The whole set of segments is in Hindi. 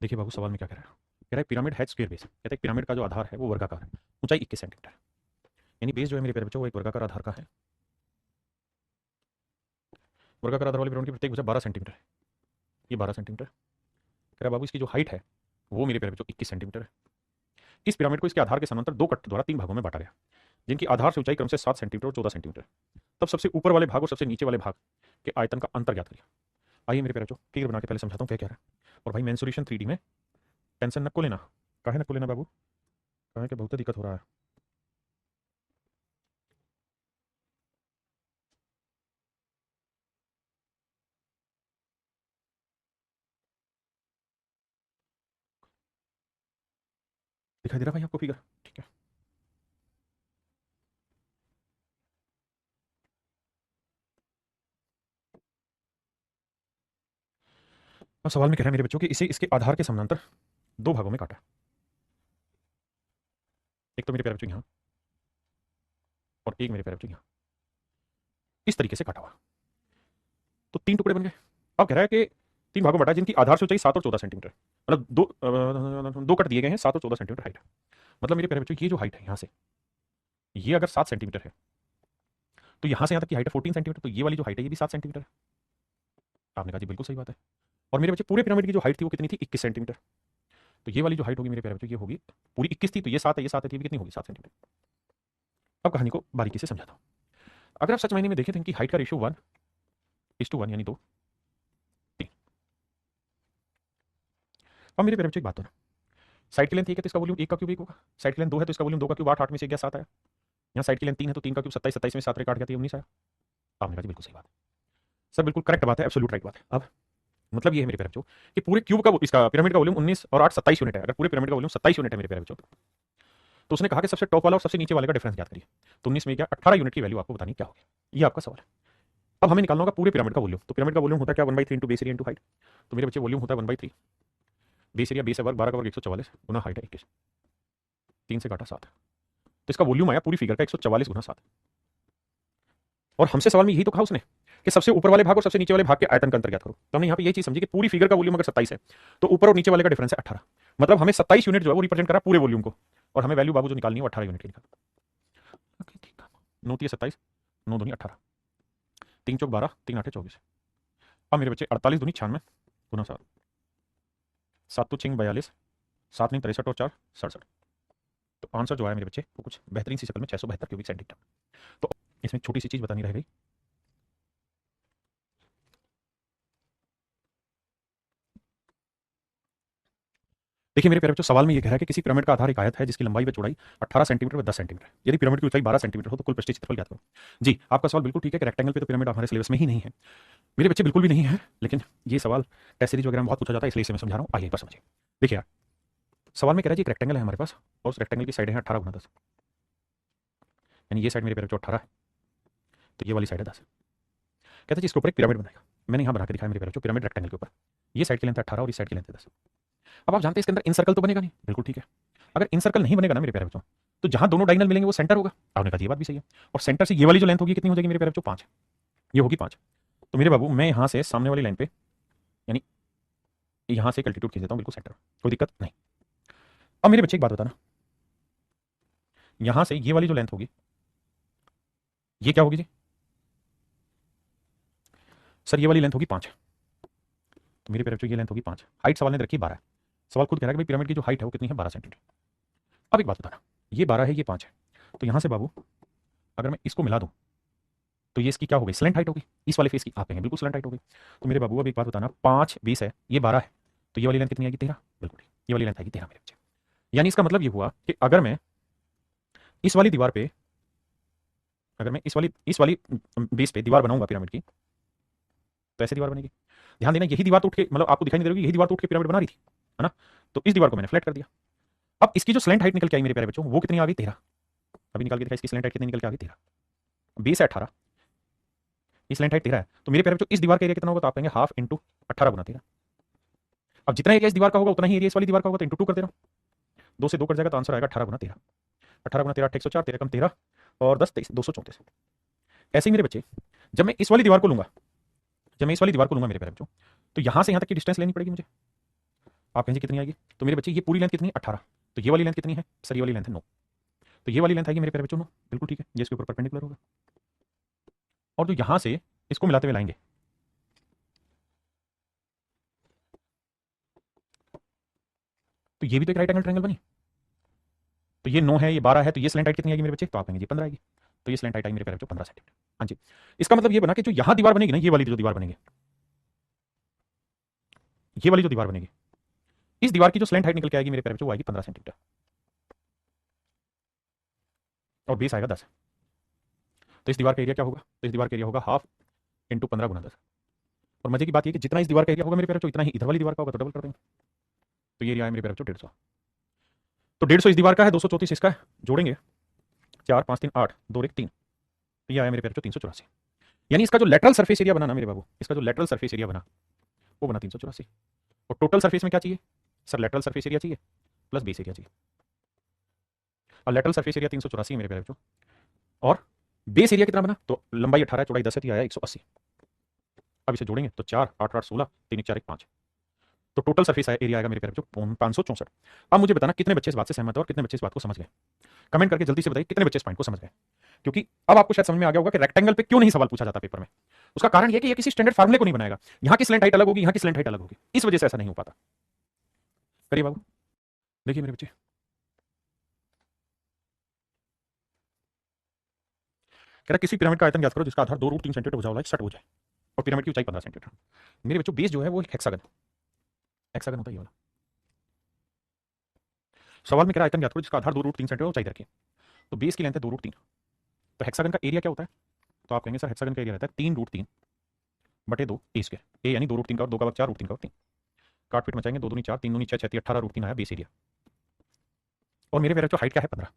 देखिए बाबू, सवाल में क्या कह रहा है? कह रहा है पिरामिड हैज स्क्वायर बेस। कहता है पिरामिड का जो आधार है वो वर्गाकार है, ऊंचाई 21 सेंटीमीटर है। यानी बेस जो है मेरे प्यारे बच्चों वो एक वर्गाकार आधार का है। वर्गाकार आधार वाली पिरामिड की प्रत्येक भुजा 12 सेंटीमीटर है। ये 12 सेंटीमीटर। कह रहा है बाबू इसकी जो हाइट है वो मेरे प्यारे बच्चों 21 सेंटीमीटर है। इस पिरामिड को इसके आधार के समांतर दो कट द्वारा 3 भागों में बांटा गया, जिनकी आधार से ऊंचाई क्रम से 7 सेंटीमीटर और 14 सेंटीमीटर। तब सबसे ऊपर वाले भाग और सबसे नीचे वाले भाग के आयतन का अंतर ज्ञात करिए। आइए मेरे प्यारे बच्चों फिगर बना के पहले समझाता हूँ क्या कह रहा है। और भाई मेंसुरेशन 3D में टेंशन नको लेना। काहे नको लेना बाबू? काहे के बहुत दिक्कत हो रहा है। दिखाई दे रहा भाई आपको फिगर? ठीक है। अब सवाल में कह रहा है मेरे बच्चों कि इसे इसके आधार के समानांतर दो भागों में काटा। एक तो मेरे प्यारे बच्चों यहाँ और एक मेरे प्यारे बच्चों यहाँ, इस तरीके से काटा हुआ। तो 3 टुकड़े बन गए। अब कह रहा है कि 3 भागों में बांटा जिनकी आधार से ऊंचाई 7 और 14 सेंटीमीटर, मतलब दो कट दिए गए हैं 7 और 14 सेंटीमीटर हाइट। मतलब मेरे प्यारे बच्चों ये जो हाइट है यहाँ से, ये अगर 7 सेंटीमीटर है तो यहाँ से यहाँ तक की हाइट है 14 सेंटीमीटर, तो ये वाली जो हाइट है ये भी 7 सेंटीमीटर है। आपने कहा जी बिल्कुल सही बात है। और मेरे बच्चे पूरे पिरामिड की जो हाइट थी वो कितनी थी? 21 सेंटीमीटर। तो ये वाली जो हाइट होगी मेरे प्यारे बच्चों ये होगी, पूरी 21 थी तो ये 7 है, ये 7 है, तो ये भी कितनी होगी? 7 सेंटीमीटर। अब कहानी को बारीकी से समझाता हूँ। अगर आप सच मायने में देखें तो इनकी हाइट का रेशियो 1:1 यानी 2, 3। अब मेरे प्यारे बच्चों एक बात हो ना, साइड की लेंथ 1 है तो इसका वॉल्यूम 1 का क्यूब 1 होगा। साइड की लेंथ 2 है तो इसका वॉल्यूम 2 का क्यूब 8, 8 में से गया 7 आया। यहाँ साइड की लेंथ 3 है तो 3 का क्यूब 27, 27 में 7 काट गया तो 19 आया। आपने कहा जी बिल्कुल सही बात है सर, बिल्कुल करेक्ट बात है, एब्सोल्यूट राइट बात है। अब मतलब ये है मेरे प्यारे बच्चों कि पूरे क्यूब का इसका पिरामिड का वॉल्यूम 19 और 8 27 यूनिट है। अगर पूरे पिरामिड का वॉल्यूम 27 यूनिट है मेरे प्यारे बच्चों, तो उसने कहा कि सबसे टॉप वाला और सबसे नीचे वाले का डिफरेंस ज्ञात करिए। तो 19 में क्या 18 यूनिट की वैल्यू आपको बतानी क्या होगी, ये आपका सवाल है। अब हमें निकालना होगा पूरे पिरामिड का वॉल्यूम। तो पिरामिड का वॉल्यूम होता है क्या? 1/3 into base area into height. तो मेरे बच्चे वॉल्यूम होता है 1/3 बेस एरिया, बेस है वर्ग 12 का वर्ग 144 गुना हाइट है 21, 3 से काटा 7, तो इसका वॉल्यूम आया पूरी फिगर का 144 गुना 7। और हमसे सवाल में यही तो कहा उसने कि सबसे ऊपर वाले भाग और सबसे नीचे वाले भाग के आयतन का अंतर ज्ञात करो। तो हमने यहाँ पे ये चीज समझी कि पूरी फिगर का वॉल्यूम अगर 27 है तो ऊपर और नीचे वाले का डिफरेंस है 18। मतलब हमें 27 यूनिट जो है वो रिप्रेजेंट करा पूरे वॉल्यूम को, और हमें वैल्यू बाबू जो निकालनी है वो 18 यूनिट की निकाल। 9 3 27, 9 दूनी 18, 3 चौक 12, 3 8 24। अब मेरे बच्चे 48 दूनी 96 गुना 7, 7 तो 6 42, 7 नहीं 63 और 4 67। तो आंसर जो है मेरे बच्चे वो कुछ बेहतरीन सी शक्ल में 672 क्यूबिक सेंटीमीटर। तो इसमें छोटी सी चीज बतानी रह गई। देखिए मेरे प्यारे बच्चों, सवाल में ये कह रहा है कि किसी पिरामिड का आधार एक आयत है जिसकी लंबाई व चौड़ाई 18 सेंटीमीटर व 10 सेंटीमीटर है। यदि पिरामिड की ऊंचाई 12 सेंटीमीटर हो तो कुल पृष्ठीय क्षेत्रफल ज्ञात करो। जी आपका सवाल बिल्कुल ठीक है कि रेक्टेंगल पे तो पिरामिड हमारे सिलेबस में ही नहीं है। मेरे बच्चे बिल्कुल भी नहीं है, लेकिन ये सवाल टेस्ट सीरीज वगैरह में बहुत पूछा जाता है, इसलिए इसे मैं समझा रहा हूँ। आइए एक बार समझिए। देखिए यार, सवाल में कह रहा है जी एक रेक्टेंगल है हमारे पास और उस रेक्टेंगल की साइड है 18 × 10, यानी ये साइड मेरे प्यारे बच्चों 18 है तो ये वाली साइड है 10। कहता है जी इसके ऊपर एक पिरामिड बनाएगा। मैंने यहाँ बना के दिखाया मेरे प्यारे बच्चों, पिरामिड रेक्टेंगल के ऊपर ये साइड की लेंथ 18 और इस साइड की लेंथ 10। अब आप जानते हैं इसके अंदर इन सर्कल तो बनेगा नहीं, बिल्कुल ठीक है। अगर इन सर्कल नहीं बनेगा ना मेरे प्यारे बच्चों, तो जहां दोनों डायगोनल मिलेंगे वो सेंटर होगा। आपने कहा ये बात भी सही है। और सेंटर से ये वाली जो लेंथ होगी कितनी हो जाएगी मेरे प्यारे बच्चों? 5। ये होगी 5। तो मेरे बाबू मैं यहां से सामने वाली लाइन पे, यानी यहां से एक अल्टीट्यूड खींच देता हूं बिल्कुल सेंटर, कोई दिक्कत नहीं। अब मेरे बच्चे एक बात बताना, यहां से ये वाली जो लेंथ होगी ये क्या होगी जी? सर ये वाली लेंथ होगी 5। तो मेरे प्यारे बच्चों ये लेंथ होगी 5। हाइट सवाल ने रखी 12। सवाल खुद कह रहा है कि भाई पिरामिड की जो हाइट है वो कितनी है? 12 सेंटीमीटर। अब एक बात बताना, ये 12 है ये 5 है, तो यहां से बाबू अगर मैं इसको मिला दूं तो ये इसकी क्या हो गई? स्लेंट हाइट होगी। इस वाले फेस की आप कहेंगे बिल्कुल स्लेंट हाइट हो गई। तो मेरे बाबू अब एक बात बताना, 5 20 है, ये 12 है, तो ये वाली लेंथ कितनी आएगी? 13। बिल्कुल ठीक, ये वाली लेंथ आएगी 13 मेरे बच्चे। यानी इसका मतलब ये हुआ कि अगर मैं इस वाली दीवार पे, अगर मैं इस वाली बेस पे दीवार बनाऊंगा पिरामिड की, तो ऐसे दीवार बनेगी। ध्यान देना यही दीवार तो उठ के, मतलब आपको दिखाई नहीं दे रही, यही दीवार तो उठ के पिरामिड बना रही थी, है ना? तो इस दीवार को मैंने फ्लैट कर दिया। अब इसकी जो स्लेंट हाइट निकल के आई मेरे प्यारे बच्चों वो कितनी आ गई? 13। अभी निकाल के दिखा इसकी स्लेंट हाइट कितनी निकल के आ गई? 13। बेस है 18, इस स्लेंट हाइट 13 है, तो मेरे प्यारे बच्चों इस दीवार का एरिया कितना होगा? तो आप कहेंगे हाफ इंटू 18 गुना 13। अब जितना एरिया इस दीवार का होगा उतना ही एरिया इस वाली दीवार का होगा, तो इंटू 2 कर दे रहा हूं। 2 से 2 कट जाएगा तो आंसर आएगा 18 गुना 13। 18 गुना 13 104, 13 कम 13 और 10 23, 234। ऐसे ही मेरे बच्चे जब मैं इस वाली दीवार को लूंगा जब मैं इस वाली दीवार को लूंगा मेरे प्यारे बच्चों, तो यहाँ से यहाँ तक की डिस्टेंस लेनी पड़ेगी मुझे। आप कहेंगे कितनी आएगी, तो मेरे बच्चे ये पूरी लेंथ कितनी है 18, तो ये वाली लेंथ कितनी है सर, ये वाली लेंथ है 9, तो ये वाली लेंथ आएगी मेरे प्यारे बच्चों 9, बिल्कुल ठीक है, ये इसके ऊपर परपेंडिकुलर होगा। और जो यहाँ से इसको मिलाते हुए लाएंगे, तो ये भी तो एक राइट एंगल ट्रायंगल बनी, तो ये 9 है, ये 12 है, तो ये स्लैंट हाइट कितनी आएगी मेरे बच्चे, तो आप कहेंगे 15 आएगी, तो ये स्लैंट हाइट आएगी मेरे प्यारे बच्चों 15 सेंटीमीटर। हाँ जी, इसका मतलब ये बना कि जो यहाँ दीवार बनेगी ना, ये वाली जो दीवार बनेगी, ये वाली जो दीवार बनेगी, इस दीवार की जो स्लैंट हाइट निकल के आएगी मेरे प्यारे बच्चों, वो आएगी 15 सेंटीमीटर, और बेस आएगा 10। तो इस दीवार का एरिया क्या होगा, तो इस दीवार का एरिया होगा हाफ इंटू 15 गुना 10। और मजे की बात ये कि जितना इस दीवार का एरिया होगा मेरे प्यारे बच्चों, इतना ही इधर वाली दीवार का होगा, तो डबल कर देंगे, तो ये एरिया है मेरे प्यारे बच्चों 150। तो 150 इस दीवार का है, 234 इसका है, जोड़ेंगे 4 5 3 8 2 1 3, तो ये आया मेरे प्यारे बच्चों 384। यानी इसका जो लेटरल सरफेस एरिया बना ना मेरे बाबू, इसका जो लेटरल सरफेस एरिया बना वो बना 384। और टोटल सरफेस में क्या चाहिए सर, लेटरल सरफेस एरिया चाहिए प्लस बेस एरिया चाहिए, और लेटरल सरफेस एरिया 384 मेरे प्यारे बच्चों, और बेस एरिया कितना बना, तो लंबाई 18 चौड़ाई 10 है, तो ये आया 180। अब इसे जोड़ेंगे तो 4 8 8 16 3 1 4 1 5, तो टोटल सरफेस एरिया आएगा मेरे प्यारे बच्चों 564। अब मुझे बताना कितने बच्चे इस बात से सहमत है और कितने बच्चे इस बात को समझ गए, कमेंट करके जल्दी से बताइए कितने बच्चे इस पॉइंट को समझ गए। क्योंकि अब आपको शायद समझ में आ गया होगा कि रेक्टेंगल पे क्यों नहीं सवाल पूछा जाता पेपर में। उसका कारण यह कि ये किसी स्टैंडर्ड फार्मूले को नहीं बनाएगा, यहाँ की स्लैंट हाइट अलग होगी, यहाँ की स्लैंट हाइट अलग होगी, इस वजह से ऐसा नहीं हो पाता। करिए बाबू, देखिए मेरे बच्चे, कह रहा किसी पिरामिड का आयतन ज्ञात करो जिसका आधार 2√3 सेंटीमीटर भुजा वाला एक सट हो जाए और पिरामिड की ऊंचाई 15 सेंटीमीटर। मेरे बच्चों बेस जो है वो एक हेक्सागन होता है ये वाला। सवाल में कह रहा आयतन ज्ञात करो जिसका आधार 2√3 सेंटीमीटर ऊंचाई रखे, तो बेस की लेंथ है 2√3, तो हेक्सागन का एरिया क्या होता है, तो आप कहेंगे सर हेक्सागन का एरिया रहता है 3√3 बटे 2 ए स्क्वायर, ए यानी 2√3 का और 2 का वर्ग 4√3 का और 3, काट पीट मचाएंगे 2 दूनी 4 3 दूनी 6 6 18√3 आया बेस एरिया। और मेरे प्यारे बच्चों हाइट क्या है 15,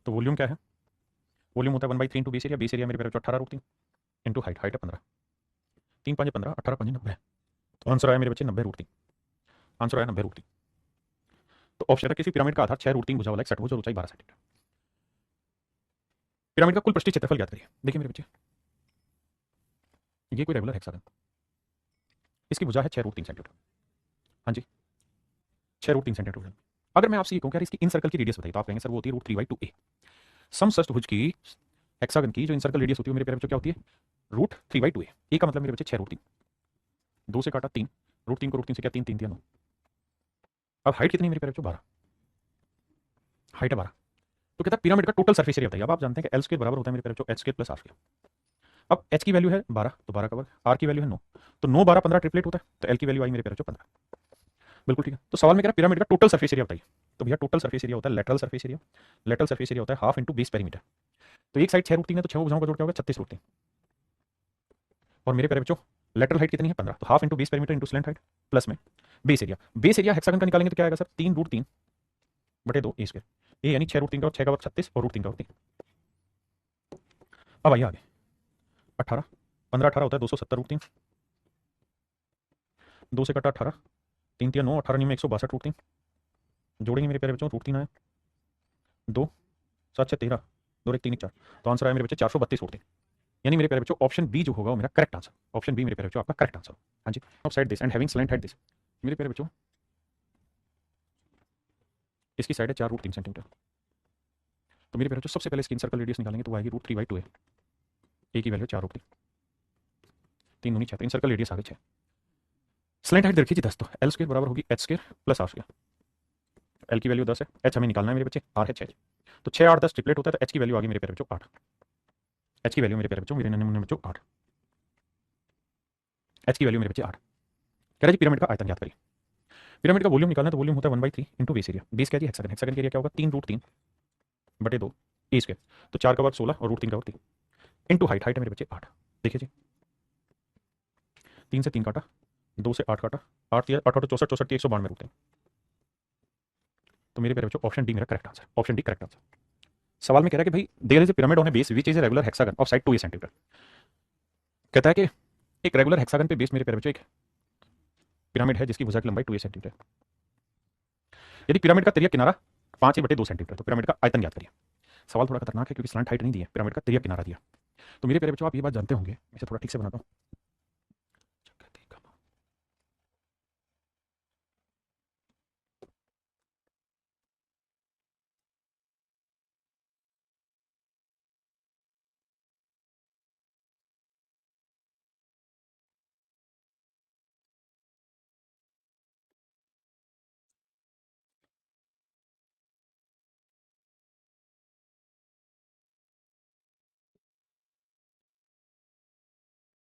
तो वॉल्यूम क्या है, वॉल्यूम होता है 1/3 इंटू बेस एरिया मेरे प्यारे बच्चों 18√3 इंटू हाइट है 15, 3 5 15 18 5 90, तो आंसर आया मेरे बच्चे 90√3, आंसर आया 90√3। तो ऑप्शन है किसी पिरामिड का आधार 6√3 भुजा वाला एक षटभुज और ऊंचाई 12 सेंटीमीटर। पिरामिड का कुल पृष्ठीय क्षेत्रफल ज्ञात करिए। देखिए मेरे बच्चे, ये कोई रेगुलर हेक्सागन, इसकी भुजा है 6√3 सेंटीमीटर, हाँ जी 6√3 सेंटीमीटर। अगर मैं आपसे ये कहूँ यार इसकी इन सर्कल की रेडियस बताइए, तो आप कहेंगे सर वो होती है √3/2a। समषष्ठभुज की हेक्सागन की जो इन सर्कल रेडियस होती है मेरे प्यारे बच्चों क्या होती है √3/2a। ए का मतलब मेरे बच्चे 6√3, 2 से काटा 3, √3 को √3 से क्या 3 3 9। अब हाइट कितनी मेरे प्यारे बच्चों 12, हाइट है 12। तो कहता है पिरामिड का टोटल सरफेस एरिया बताइए। अब आप जानते हैं कि एल स्क्वायर बराबर होता है मेरे प्यारे बच्चों H square plus R square. अब एच की वैल्यू है 12, तो 12 का वर्ग, आर की वैल्यू है 9, तो 9 12 15 ट्रिपलेट होता है, तो एल की वैल्यू आई मेरे प्यारे बच्चों 15। बिल्कुल ठीक है। तो सवाल में कह रहा पिरामिड का टोटल सरफेस एरिया बताइए, तो भैया टोटल सरफेस एरिया होता है lateral surface area, lateral surface area होता है हाफ इंटू बेस पेरीमीटर। तो एक साइड 6√3 है, तो 6 भुजाओं का जोड़ क्या होगा 36√3, और मेरे प्यारे बच्चों लेटरल हाइट कितनी है 15, तो half into base perimeter into slant height plus में base area. Base area hexagon का निकालेंगे तो क्या आएगा सर 3√3 बटे 2 ए स्क्वायर, ए यानी 6√3 का और 6 का वर्ग 36 और √3 का वर्ग 3। अब आइए आगे 18 15 18 होता है 270√3, 2 से कटा 18, 3 3 9 18 में 162√3, जोड़ेंगे मेरे प्यारे बच्चों √3 आया 2 7 6 13 2 1 3 4, तो आंसर आया मेरे बच्चे 432√3। यानी मेरे प्यारे बच्चों ऑप्शन बी जो होगा वो मेरा करेक्ट आंसर, ऑप्शन बी मेरे प्यारे बच्चों आपका करेक्ट आंसर। हाँ जी, of side this and having slant height this. मेरे प्यारे बच्चों इसकी साइड है 4√3 सेंटीमीटर, तो मेरे प्यारे बच्चों सबसे पहले इसकी सर्कल रेडियस निकालेंगे तो वो आएगी √3/2a, ए की वैल्यू 4√3, 3 दूनी 6, तो इन सर्कल रेडियस आ गई 6। स्लैंट हाइट देखिए जी 10, तो एल स्क्वायर बराबर होगी H square plus R square. L की वैल्यू 10 है, एच हमें निकालना है मेरे बच्चे, आर है 6, तो 6 8 10 ट्रिपलेट होता है, तो एच की वैल्यू आ गई मेरे प्यारे बच्चों 8, एच की वैल्यू मेरे प्यारे बच्चों मेरे नन्हे मुन्ने बच्चों 8, एच की वैल्यू मेरे बच्चे 8। कह रहा जी पिरामिड का आयतन ज्ञात करिए। पिरामिड का वॉल्यूम निकालना है, तो वॉल्यूम होता है 1/3 इंटू बेस एरिया, बेस क्या है हेक्सागन, हेक्सागन का एरिया क्या होगा 3√3 बटे 2 ए स्क्वायर, तो 4 का वर्ग 16 और √3 का वर्ग 3 इंटू हाइट, हाइट है मेरे बच्चे 8। देखिए जी 3 से 3 काटा, 2 से 8 काटा, 8 8 8 64 64 192 √3, तो मेरे प्यारे बच्चों ऑप्शन डी मेरा correct answer, option D correct answer. सवाल में कह रहा है कि भाई there is a pyramid on a base which is a regular hexagon of side 2 centimetre. कहता है कि एक रेगुलर हेक्सागन पे बेस मेरे प्यारे बच्चों एक पिरामिड है जिसकी भुजा की लंबाई 2 सेंटीमीटर। यदि पिरामिड का तिर्यक किनारा 5 बटे 2 सेंटीमीटर, तो पिरामिड का आयतन ज्ञात करिए। सवाल थोड़ा खतरनाक है क्योंकि स्लैंट हाइट नहीं दी है, पिरामिड का तिर्यक किनारा दिया। तो मेरे प्यारे बच्चों आप ये बात जानते होंगे, मैं इसे थोड़ा ठीक से बनाता हूँ।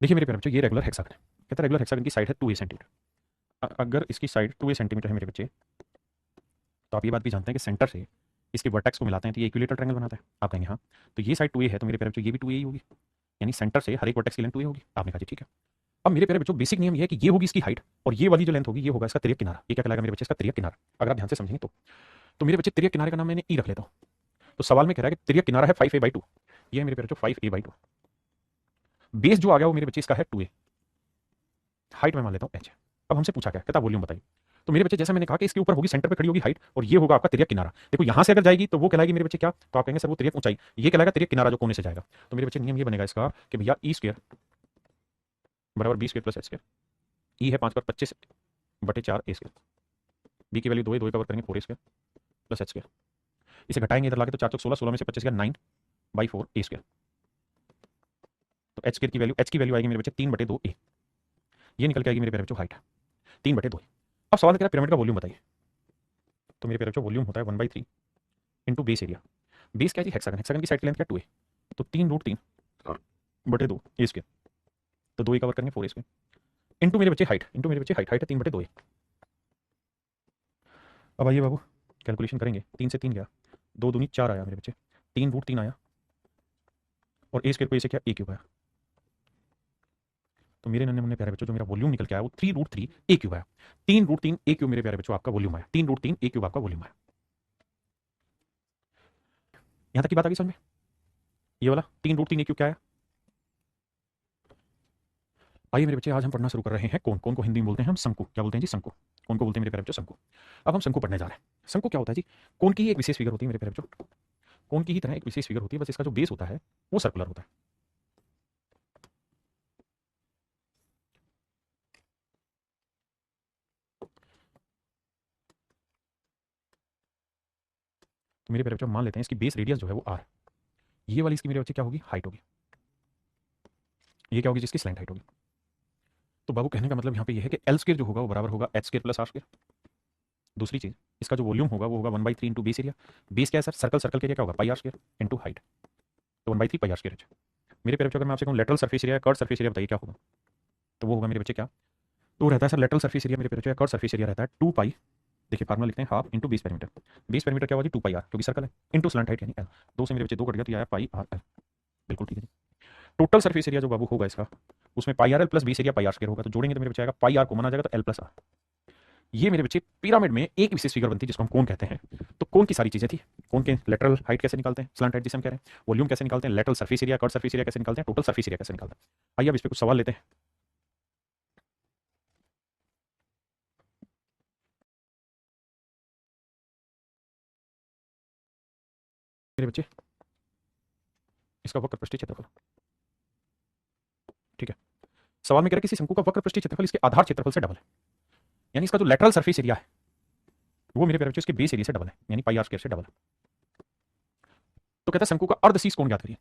देखिए मेरे प्यारे बच्चों, ये रेगुलर हेक्सागन है। कहता है रेगुलर हेक्सागन की साइड है 2a सेंटीमीटर। अगर इसकी साइड 2a सेंटीमीटर है मेरे बच्चे, तो आप ये बात भी जानते हैं कि सेंटर से इसके वर्टेक्स को मिलाते हैं तो ये इक्विलेटरल ट्रायंगल बनाता है। आप कहेंगे हाँ, तो ये साइड 2a है तो मेरे प्यारे बच्चों ये भी 2a ही होगी, यानी सेंटर से हर एक वर्टेक्स की लेंथ 2a होगी। आपने कहा जी ठीक है। अब मेरे प्यारे बच्चों बेसिक नियम ये है कि ये होगी इसकी हाइट और ये वाली जो लेंथ होगी ये होगा इसका तिर्यक किनारा। ये क्या कहलाएगा मेरे बच्चे? इसका तिर्यक किनारा। अगर आप ध्यान से समझेंगे तो मेरे बच्चे तिर्यक किनारे का नाम मैंने ई रख लेता हूँ। तो सवाल में कह रहा है कि तिर्यक किनारा है 5a/2। ये है मेरे प्यारे बच्चों 5a/2। बेस जो आ गया वो मेरे बच्चे इसका है 2a। हाइट में मान लेता हूँ h। अब हमसे पूछा क्या, कहता वॉल्यूम बताइए। तो मेरे बच्चे जैसे मैंने कहा कि इसके ऊपर होगी, सेंटर पे खड़ी होगी हाइट और ये होगा आपका तिर्यक किनारा। देखो यहां से अगर जाएगी तो वो कहलाएगी मेरे बच्चे क्या, तो आप कहेंगे सर वो तिर्यक ऊंचाई, ये कहलाएगा तिर्यक किनारा जो कोने से जाएगा। तो मेरे बच्चे नियम ये बनेगा इसका कि भैया e² बराबर b² प्लस h²। ई है 5 पर 25/4a²। बी की वैल्यू 2 है, 2 का वर्ग करेंगे 4a² प्लस h²। इसे घटाएंगे इधर लाके तो 4 चौक 16, 16 में से 25 गया 9/4a²। तो h² की वैल्यू आएगी मेरे बच्चे 3/2a। ये निकल के आएगी मेरे प्यारे बच्चों हाइट 3/2। अब सवाल है कि पिरामिड का वॉल्यूम बताइए। तो मेरे प्यारे बच्चों वॉल्यूम होता है 1/3 इंटू बेस एरिया। बेस क्या है जी? हेक्सागन। हेक्सागन की साइड की लेंथ क्या 2a, तो 3√3/2a²। तो 2a का वर्ग करेंगे 4a² इंटू मेरे बच्चे हाइट, हाइट है 3/2a। अब आइए बाबू कैलकुलेशन करेंगे। 3 से 3 गया, 2 दूनी 4 आया मेरे बच्चे, 3√3 आया और a² को इसे क्या a³ आया। तो मेरे नन्हे मुन्ने प्यारे बच्चों जो मेरा वॉल्यूम निकल के आया वो 3√3a³ आया। 3√3a³ मेरे प्यारे बच्चों आपका वॉल्यूम आया। 3√3a³ आपका वॉल्यूम आया। यहां तक की बात आ गई समझ में? ये वाला 3√3a³ क्या आया? आइए मेरे बच्चे आज हम पढ़ना शुरू कर रहे हैं कौन कौन को हिंदी में बोलते हैं हम शंकु। क्या बोलते हैं जी? शंकु। कौन को बोलते हैं मेरे प्यारे बच्चों? शंकु। अब हम शंकु पढ़ने जा रहे हैं। शंकु क्या होता है जी? कौन की ही एक विशेष फिगर होती है मेरे प्यारे बच्चों। कौन की ही तरह एक विशेष फिगर होती है, बस इसका जो बेस होता है वो सर्कुलर होता है। तो मेरे प्यारे बच्चों मान लेते हैं इसकी बेस रेडियस जो है वो r। ये वाली इसकी मेरे बच्चे क्या होगी? हाइट होगी। ये क्या होगी? जिसकी स्लैंट हाइट होगी। तो बाबू कहने का मतलब यहाँ पे ये है कि l² जो होगा वो बराबर होगा h² प्लस r²। दूसरी चीज, इसका जो वॉल्यूम होगा वो होगा 1/3 इंटू बेस एरिया। बेस क्या है सर? सर्कल के एरिया क्या होगा? πr² इंटू हाइट, तो 1/3 πr²। मेरे प्यारे बच्चों अगर मैं आपसे कहूँ lateral surface area, curve surface area बताइए क्या होगा? तो वो होगा मेरे बच्चे क्या? तो रहता है सर लेटरल सरफेस एरिया मेरे प्यारे बच्चों, कर्व सरफेस एरिया रहता है 2π। देखिए फार्मूला लिखते हैं half into base perimeter. Base perimeter क्या होगा जी? 2πr क्योंकि सर्कल है, इंटू स्लैंट हाइट यानी l। 2 से मेरे बच्चे 2 कट गया तो ये आया πrl। बिल्कुल ठीक है जी। टोटल सरफेस एरिया जो बाबू होगा इसका, उसमें πrl plus base area πr² होगा। तो जोड़ेंगे तो मेरे बच्चे आएगा πr को माना जाएगा तो l प्लस r। ये मेरे बच्चे पिरामिड में एक विशेष फिगर बनती है जिसको हम कोन कहते हैं। तो कोन की सारी चीजें थी। कोन के लेटरल हाइट कैसे निकालते हैं, स्लैंट हाइट जिसे हम कह रहे हैं, वॉल्यूम कैसे निकालते हैं, lateral surface area, curve surface area कैसे निकालते हैं, टोटल सरफेस एरिया कैसे निकालते हैं। आइए अब इस पे कुछ सवाल लेते हैं। मेरे बच्चे इसका वक्र पृष्ठीय क्षेत्रफल, ठीक है। सवाल में कह रहे किसी शंकु का वक्र पृष्ठीय क्षेत्रफल इसके आधार क्षेत्रफल से डबल है, यानी इसका जो लेटरल सरफेस एरिया है वो मेरे प्यारे बच्चे इसके बेस एरिया से डबल है, यानी πr² से डबल है। तो कहता है शंकु का अर्धशीर्ष कोण ज्ञात करिए।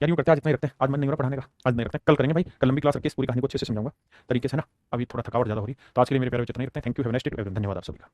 यार यूं करते हैं आज इतना ही रखते हैं, आज मन नहीं हो रहा पढ़ाने का, आज नहीं रखते हैं, कल करेंगे भाई। कल लंबी क्लास रखिए, इस पूरी कहानी को अच्छे से समझाऊंगा तरीके से ना। अभी थोड़ा थकावट ज्यादा हो रही, तो आज के लिए मेरे प्यारे बच्चे इतना ही रखते हैं। Thank you, have a nice day, धन्यवाद आप सभी का।